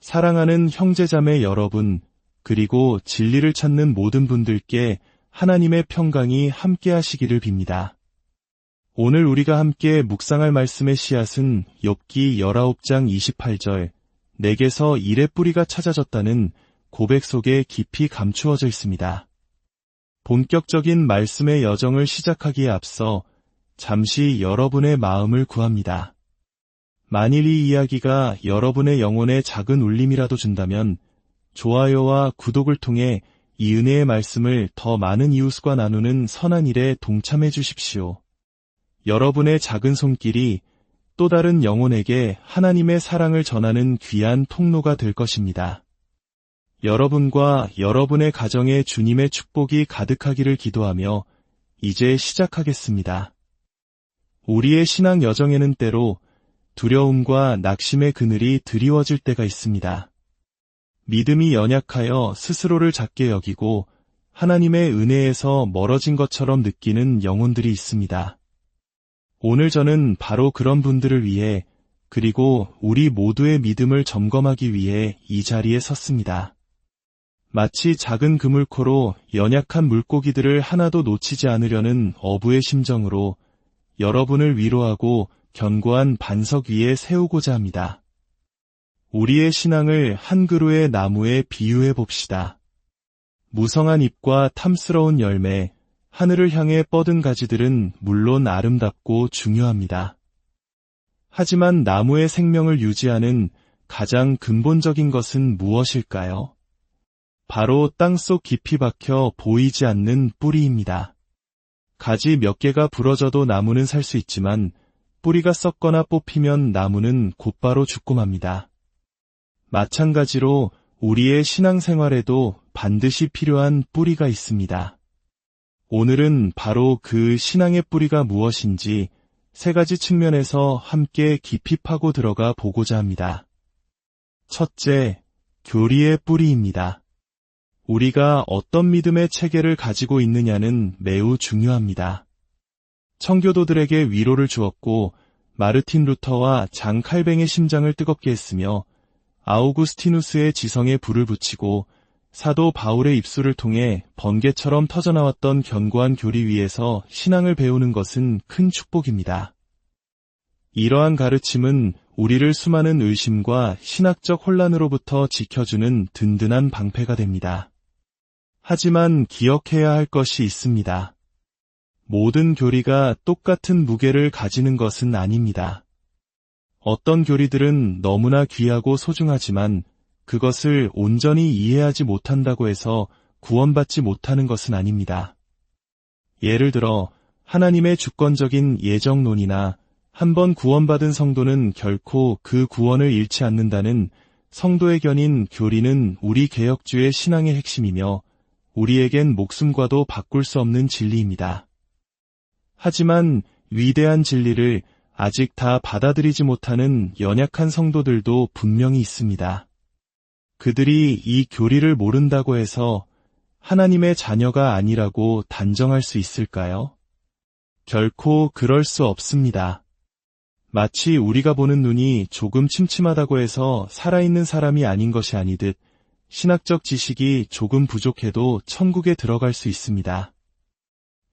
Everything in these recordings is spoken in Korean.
사랑하는 형제자매 여러분, 그리고 진리를 찾는 모든 분들께 하나님의 평강이 함께 하시기를 빕니다. 오늘 우리가 함께 묵상할 말씀의 씨앗은 욥기 19장 28절, 내게서 일의 뿌리가 찾아졌다는 고백 속에 깊이 감추어져 있습니다. 본격적인 말씀의 여정을 시작하기에 앞서 잠시 여러분의 마음을 구합니다. 만일 이 이야기가 여러분의 영혼에 작은 울림이라도 준다면 좋아요와 구독을 통해 이 은혜의 말씀을 더 많은 이웃과 나누는 선한 일에 동참해 주십시오. 여러분의 작은 손길이 또 다른 영혼에게 하나님의 사랑을 전하는 귀한 통로가 될 것입니다. 여러분과 여러분의 가정에 주님의 축복이 가득하기를 기도하며 이제 시작하겠습니다. 우리의 신앙 여정에는 때로 두려움과 낙심의 그늘이 드리워질 때가 있습니다. 믿음이 연약하여 스스로를 작게 여기고 하나님의 은혜에서 멀어진 것처럼 느끼는 영혼들이 있습니다. 오늘 저는 바로 그런 분들을 위해 그리고 우리 모두의 믿음을 점검하기 위해 이 자리에 섰습니다. 마치 작은 그물코로 연약한 물고기들을 하나도 놓치지 않으려는 어부의 심정으로 여러분을 위로하고 견고한 반석 위에 세우고자 합니다. 우리의 신앙을 한 그루의 나무에 비유해 봅시다. 무성한 잎과 탐스러운 열매, 하늘을 향해 뻗은 가지들은 물론 아름답고 중요합니다. 하지만 나무의 생명을 유지하는 가장 근본적인 것은 무엇일까요? 바로 땅속 깊이 박혀 보이지 않는 뿌리입니다. 가지 몇 개가 부러져도 나무는 살 수 있지만 뿌리가 썩거나 뽑히면 나무는 곧바로 죽고 맙니다. 마찬가지로 우리의 신앙생활에도 반드시 필요한 뿌리가 있습니다. 오늘은 바로 그 신앙의 뿌리가 무엇인지 세 가지 측면에서 함께 깊이 파고 들어가 보고자 합니다. 첫째, 교리의 뿌리입니다. 우리가 어떤 믿음의 체계를 가지고 있느냐는 매우 중요합니다. 청교도들에게 위로를 주었고 마르틴 루터와 장 칼뱅의 심장을 뜨겁게 했으며 아우구스티누스의 지성에 불을 붙이고 사도 바울의 입술을 통해 번개처럼 터져나왔던 견고한 교리 위에서 신앙을 배우는 것은 큰 축복입니다. 이러한 가르침은 우리를 수많은 의심과 신학적 혼란으로부터 지켜주는 든든한 방패가 됩니다. 하지만 기억해야 할 것이 있습니다. 모든 교리가 똑같은 무게를 가지는 것은 아닙니다. 어떤 교리들은 너무나 귀하고 소중하지만 그것을 온전히 이해하지 못한다고 해서 구원받지 못하는 것은 아닙니다. 예를 들어 하나님의 주권적인 예정론이나 한번 구원받은 성도는 결코 그 구원을 잃지 않는다는 성도의 견인 교리는 우리 개혁주의 신앙의 핵심이며 우리에겐 목숨과도 바꿀 수 없는 진리입니다. 하지만 위대한 진리를 아직 다 받아들이지 못하는 연약한 성도들도 분명히 있습니다. 그들이 이 교리를 모른다고 해서 하나님의 자녀가 아니라고 단정할 수 있을까요? 결코 그럴 수 없습니다. 마치 우리가 보는 눈이 조금 침침하다고 해서 살아있는 사람이 아닌 것이 아니듯 신학적 지식이 조금 부족해도 천국에 들어갈 수 있습니다.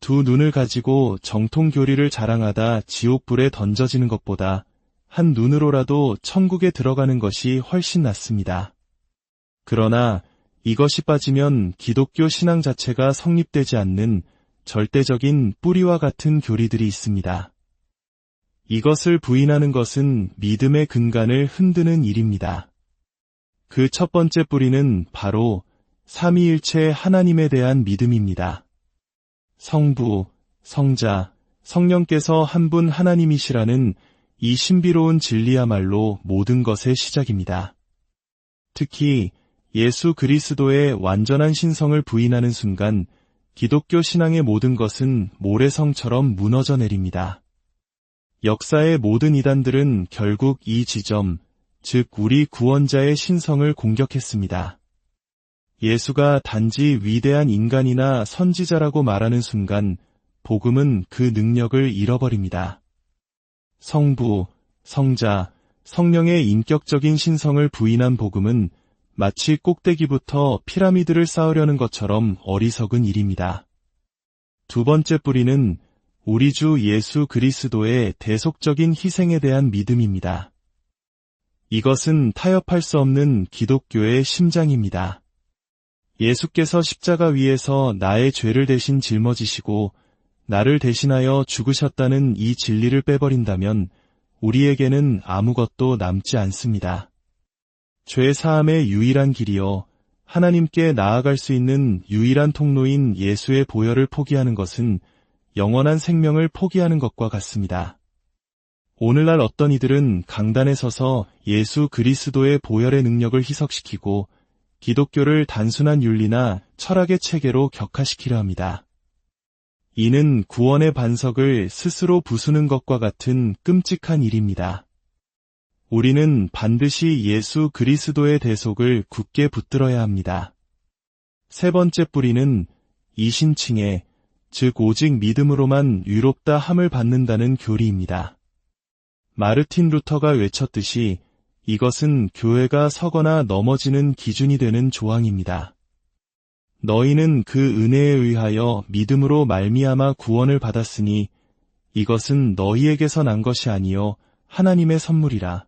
두 눈을 가지고 정통 교리를 자랑하다 지옥불에 던져지는 것보다 한 눈으로라도 천국에 들어가는 것이 훨씬 낫습니다. 그러나 이것이 빠지면 기독교 신앙 자체가 성립되지 않는 절대적인 뿌리와 같은 교리들이 있습니다. 이것을 부인하는 것은 믿음의 근간을 흔드는 일입니다. 그 첫 번째 뿌리는 바로 삼위일체 하나님에 대한 믿음입니다. 성부, 성자, 성령께서 한 분 하나님이시라는 이 신비로운 진리야말로 모든 것의 시작입니다. 특히 예수 그리스도의 완전한 신성을 부인하는 순간 기독교 신앙의 모든 것은 모래성처럼 무너져 내립니다. 역사의 모든 이단들은 결국 이 지점, 즉 우리 구원자의 신성을 공격했습니다. 예수가 단지 위대한 인간이나 선지자라고 말하는 순간 복음은 그 능력을 잃어버립니다. 성부, 성자, 성령의 인격적인 신성을 부인한 복음은 마치 꼭대기부터 피라미드를 쌓으려는 것처럼 어리석은 일입니다. 두 번째 뿌리는 우리 주 예수 그리스도의 대속적인 희생에 대한 믿음입니다. 이것은 타협할 수 없는 기독교의 심장입니다. 예수께서 십자가 위에서 나의 죄를 대신 짊어지시고 나를 대신하여 죽으셨다는 이 진리를 빼버린다면 우리에게는 아무것도 남지 않습니다. 죄 사함의 유일한 길이요, 하나님께 나아갈 수 있는 유일한 통로인 예수의 보혈을 포기하는 것은 영원한 생명을 포기하는 것과 같습니다. 오늘날 어떤 이들은 강단에 서서 예수 그리스도의 보혈의 능력을 희석시키고 기독교를 단순한 윤리나 철학의 체계로 격화시키려 합니다. 이는 구원의 반석을 스스로 부수는 것과 같은 끔찍한 일입니다. 우리는 반드시 예수 그리스도의 대속을 굳게 붙들어야 합니다. 세 번째 뿌리는 이신칭의, 즉 오직 믿음으로만 의롭다 함을 받는다는 교리입니다. 마르틴 루터가 외쳤듯이 이것은 교회가 서거나 넘어지는 기준이 되는 조항입니다. 너희는 그 은혜에 의하여 믿음으로 말미암아 구원을 받았으니 이것은 너희에게서 난 것이 아니요 하나님의 선물이라.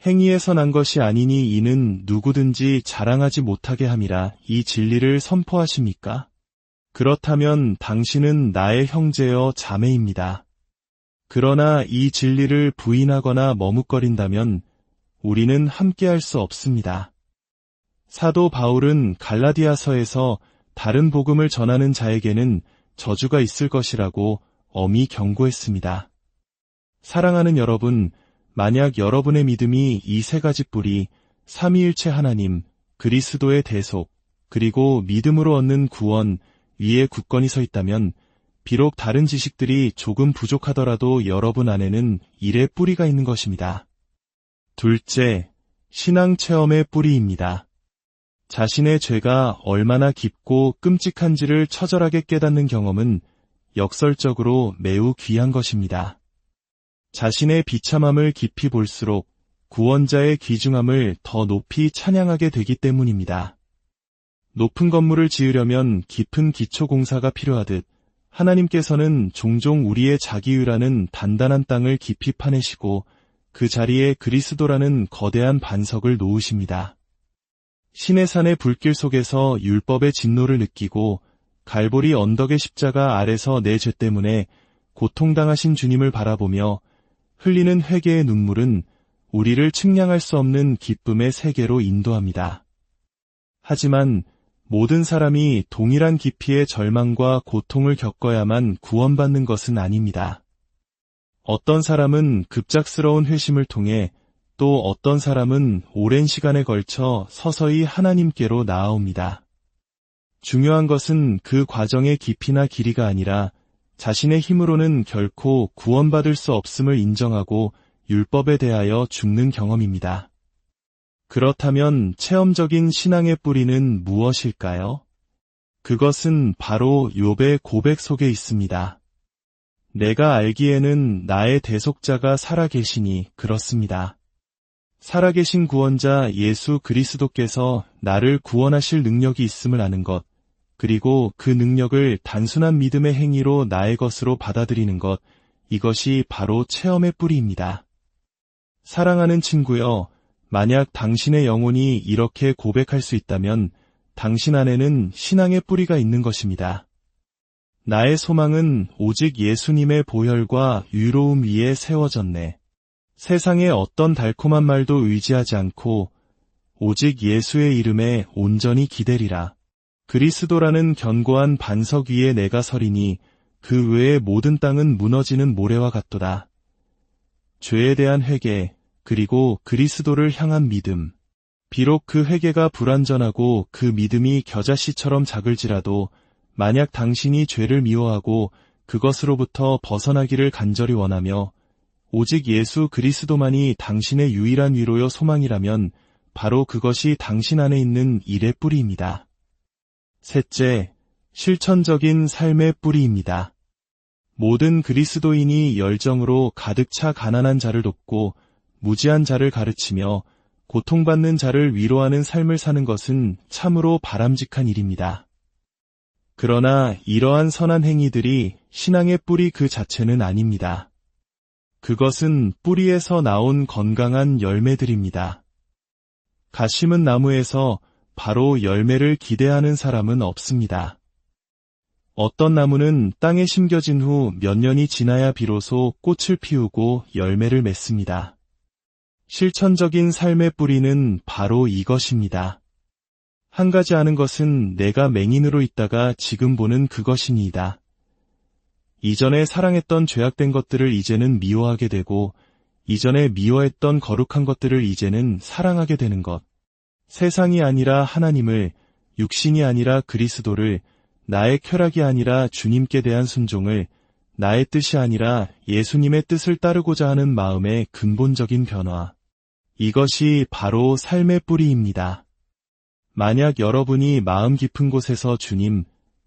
행위에서 난 것이 아니니 이는 누구든지 자랑하지 못하게 함이라. 이 진리를 선포하십니까? 그렇다면 당신은 나의 형제여 자매입니다. 그러나 이 진리를 부인하거나 머뭇거린다면 우리는 함께할 수 없습니다. 사도 바울은 갈라디아서에서 다른 복음을 전하는 자에게는 저주가 있을 것이라고 엄히 경고했습니다. 사랑하는 여러분, 만약 여러분의 믿음이 이 세 가지 뿌리, 삼위일체 하나님, 그리스도의 대속, 그리고 믿음으로 얻는 구원 위에 굳건히 서 있다면 비록 다른 지식들이 조금 부족하더라도 여러분 안에는 일의 뿌리가 있는 것입니다. 둘째, 신앙 체험의 뿌리입니다. 자신의 죄가 얼마나 깊고 끔찍한지를 처절하게 깨닫는 경험은 역설적으로 매우 귀한 것입니다. 자신의 비참함을 깊이 볼수록 구원자의 귀중함을 더 높이 찬양하게 되기 때문입니다. 높은 건물을 지으려면 깊은 기초공사가 필요하듯 하나님께서는 종종 우리의 자기유라는 단단한 땅을 깊이 파내시고 그 자리에 그리스도라는 거대한 반석을 놓으십니다. 시내산의 불길 속에서 율법의 진노를 느끼고 갈보리 언덕의 십자가 아래서 내 죄 때문에 고통당하신 주님을 바라보며 흘리는 회개의 눈물은 우리를 측량할 수 없는 기쁨의 세계로 인도합니다. 하지만 모든 사람이 동일한 깊이의 절망과 고통을 겪어야만 구원받는 것은 아닙니다. 어떤 사람은 급작스러운 회심을 통해 또 어떤 사람은 오랜 시간에 걸쳐 서서히 하나님께로 나아옵니다. 중요한 것은 그 과정의 깊이나 길이가 아니라 자신의 힘으로는 결코 구원받을 수 없음을 인정하고 율법에 대하여 죽는 경험입니다. 그렇다면 체험적인 신앙의 뿌리는 무엇일까요? 그것은 바로 욥의 고백 속에 있습니다. 내가 알기에는 나의 대속자가 살아계시니 그렇습니다. 살아계신 구원자 예수 그리스도께서 나를 구원하실 능력이 있음을 아는 것, 그리고 그 능력을 단순한 믿음의 행위로 나의 것으로 받아들이는 것, 이것이 바로 체험의 뿌리입니다. 사랑하는 친구여, 만약 당신의 영혼이 이렇게 고백할 수 있다면 당신 안에는 신앙의 뿌리가 있는 것입니다. 나의 소망은 오직 예수님의 보혈과 의로움 위에 세워졌네. 세상의 어떤 달콤한 말도 의지하지 않고 오직 예수의 이름에 온전히 기대리라. 그리스도라는 견고한 반석 위에 내가 서리니 그 외의 모든 땅은 무너지는 모래와 같도다. 죄에 대한 회개, 그리고 그리스도를 향한 믿음. 비록 그 회개가 불완전하고 그 믿음이 겨자씨처럼 작을지라도 만약 당신이 죄를 미워하고 그것으로부터 벗어나기를 간절히 원하며 오직 예수 그리스도만이 당신의 유일한 위로요 소망이라면 바로 그것이 당신 안에 있는 일의 뿌리입니다. 셋째, 실천적인 삶의 뿌리입니다. 모든 그리스도인이 열정으로 가득 차 가난한 자를 돕고 무지한 자를 가르치며 고통받는 자를 위로하는 삶을 사는 것은 참으로 바람직한 일입니다. 그러나 이러한 선한 행위들이 신앙의 뿌리 그 자체는 아닙니다. 그것은 뿌리에서 나온 건강한 열매들입니다. 갓 심은 나무에서 바로 열매를 기대하는 사람은 없습니다. 어떤 나무는 땅에 심겨진 후 몇 년이 지나야 비로소 꽃을 피우고 열매를 맺습니다. 실천적인 삶의 뿌리는 바로 이것입니다. 한 가지 아는 것은 내가 맹인으로 있다가 지금 보는 그것이니이다. 이전에 사랑했던 죄악된 것들을 이제는 미워하게 되고 이전에 미워했던 거룩한 것들을 이제는 사랑하게 되는 것. 세상이 아니라 하나님을, 육신이 아니라 그리스도를, 나의 쾌락이 아니라 주님께 대한 순종을, 나의 뜻이 아니라 예수님의 뜻을 따르고자 하는 마음의 근본적인 변화. 이것이 바로 삶의 뿌리입니다. 만약 여러분이 마음 깊은 곳에서 주님,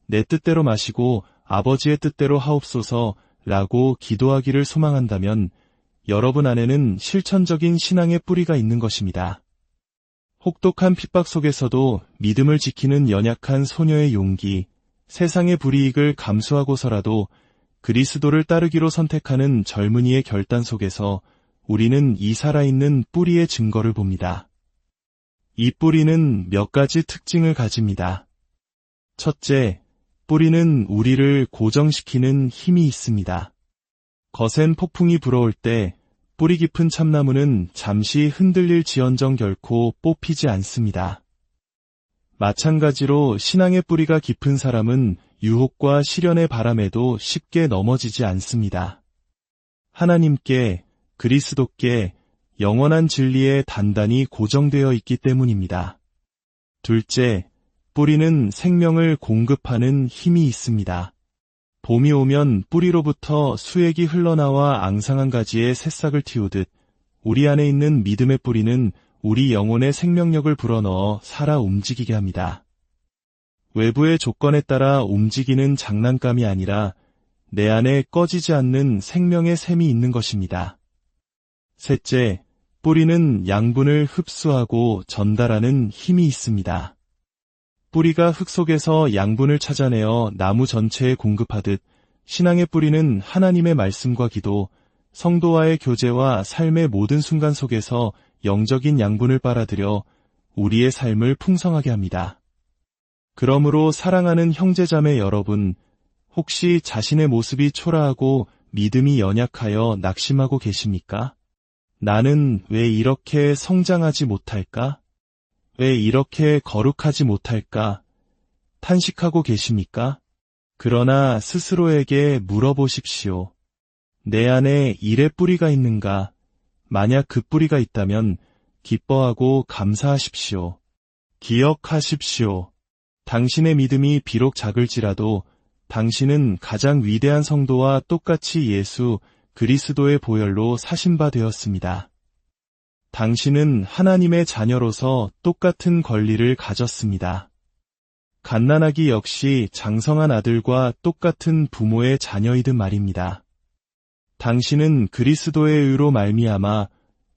내 뜻대로 마시고 아버지의 뜻대로 하옵소서 라고 기도하기를 소망한다면 여러분 안에는 실천적인 신앙의 뿌리가 있는 것입니다. 혹독한 핍박 속에서도 믿음을 지키는 연약한 소녀의 용기, 세상의 불이익을 감수하고서라도 그리스도를 따르기로 선택하는 젊은이의 결단 속에서 우리는 이 살아있는 뿌리의 증거를 봅니다. 이 뿌리는 몇 가지 특징을 가집니다. 첫째, 뿌리는 우리를 고정시키는 힘이 있습니다. 거센 폭풍이 불어올 때 뿌리 깊은 참나무는 잠시 흔들릴지언정 결코 뽑히지 않습니다. 마찬가지로 신앙의 뿌리가 깊은 사람은 유혹과 시련의 바람에도 쉽게 넘어지지 않습니다. 하나님께, 그리스도께, 영원한 진리에 단단히 고정되어 있기 때문입니다. 둘째, 뿌리는 생명을 공급하는 힘이 있습니다. 봄이 오면 뿌리로부터 수액이 흘러나와 앙상한 가지에 새싹을 틔우듯 우리 안에 있는 믿음의 뿌리는 우리 영혼의 생명력을 불어넣어 살아 움직이게 합니다. 외부의 조건에 따라 움직이는 장난감이 아니라 내 안에 꺼지지 않는 생명의 샘이 있는 것입니다. 셋째, 뿌리는 양분을 흡수하고 전달하는 힘이 있습니다. 뿌리가 흙 속에서 양분을 찾아내어 나무 전체에 공급하듯 신앙의 뿌리는 하나님의 말씀과 기도, 성도와의 교제와 삶의 모든 순간 속에서 영적인 양분을 빨아들여 우리의 삶을 풍성하게 합니다. 그러므로 사랑하는 형제자매 여러분, 혹시 자신의 모습이 초라하고 믿음이 연약하여 낙심하고 계십니까? 나는 왜 이렇게 성장하지 못할까? 왜 이렇게 거룩하지 못할까? 탄식하고 계십니까? 그러나 스스로에게 물어보십시오. 내 안에 일의 뿌리가 있는가? 만약 그 뿌리가 있다면 기뻐하고 감사하십시오. 기억하십시오. 당신의 믿음이 비록 작을지라도 당신은 가장 위대한 성도와 똑같이 예수 그리스도의 보혈로 사신 바 되었습니다. 당신은 하나님의 자녀로서 똑같은 권리를 가졌습니다. 갓난아기 역시 장성한 아들과 똑같은 부모의 자녀이듯 말입니다. 당신은 그리스도의 의로 말미암아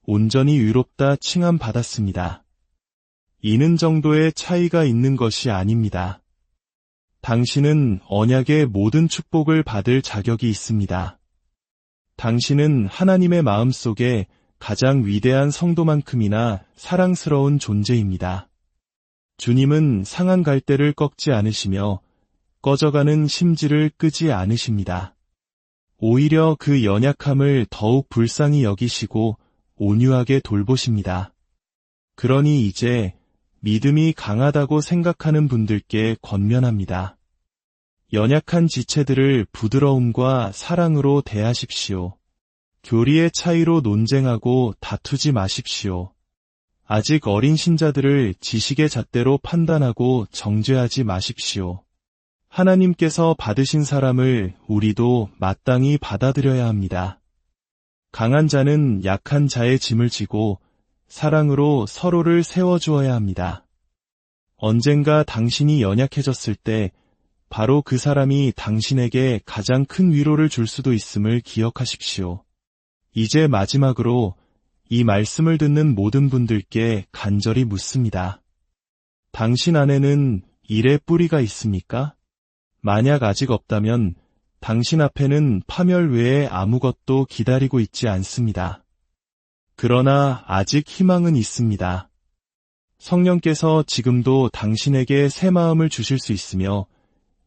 온전히 의롭다 칭함받았습니다. 이는 정도의 차이가 있는 것이 아닙니다. 당신은 언약의 모든 축복을 받을 자격이 있습니다. 당신은 하나님의 마음속에 가장 위대한 성도만큼이나 사랑스러운 존재입니다. 주님은 상한 갈대를 꺾지 않으시며 꺼져가는 심지를 끄지 않으십니다. 오히려 그 연약함을 더욱 불쌍히 여기시고 온유하게 돌보십니다. 그러니 이제 믿음이 강하다고 생각하는 분들께 권면합니다. 연약한 지체들을 부드러움과 사랑으로 대하십시오. 교리의 차이로 논쟁하고 다투지 마십시오. 아직 어린 신자들을 지식의 잣대로 판단하고 정죄하지 마십시오. 하나님께서 받으신 사람을 우리도 마땅히 받아들여야 합니다. 강한 자는 약한 자의 짐을 지고 사랑으로 서로를 세워주어야 합니다. 언젠가 당신이 연약해졌을 때 바로 그 사람이 당신에게 가장 큰 위로를 줄 수도 있음을 기억하십시오. 이제 마지막으로 이 말씀을 듣는 모든 분들께 간절히 묻습니다. 당신 안에는 일의 뿌리가 있습니까? 만약 아직 없다면 당신 앞에는 파멸 외에 아무것도 기다리고 있지 않습니다. 그러나 아직 희망은 있습니다. 성령께서 지금도 당신에게 새 마음을 주실 수 있으며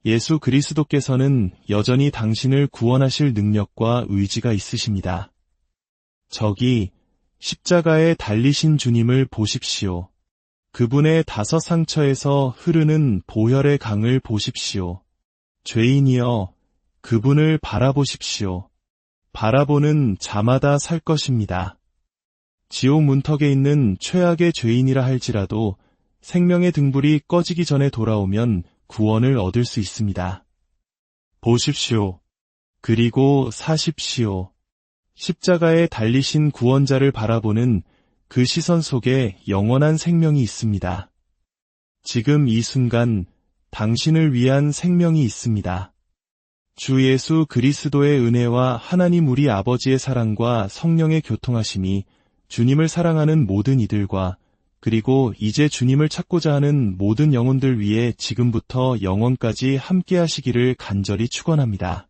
예수 그리스도께서는 여전히 당신을 구원하실 능력과 의지가 있으십니다. 저기 십자가에 달리신 주님을 보십시오. 그분의 5 상처에서 흐르는 보혈의 강을 보십시오. 죄인이여, 그분을 바라보십시오. 바라보는 자마다 살 것입니다. 지옥 문턱에 있는 최악의 죄인이라 할지라도 생명의 등불이 꺼지기 전에 돌아오면 구원을 얻을 수 있습니다. 보십시오. 그리고 사십시오. 십자가에 달리신 구원자를 바라보는 그 시선 속에 영원한 생명이 있습니다. 지금 이 순간 당신을 위한 생명이 있습니다. 주 예수 그리스도의 은혜와 하나님 우리 아버지의 사랑과 성령의 교통하심이 주님을 사랑하는 모든 이들과 그리고 이제 주님을 찾고자 하는 모든 영혼들 위해 지금부터 영원까지 함께 하시기를 간절히 축원합니다.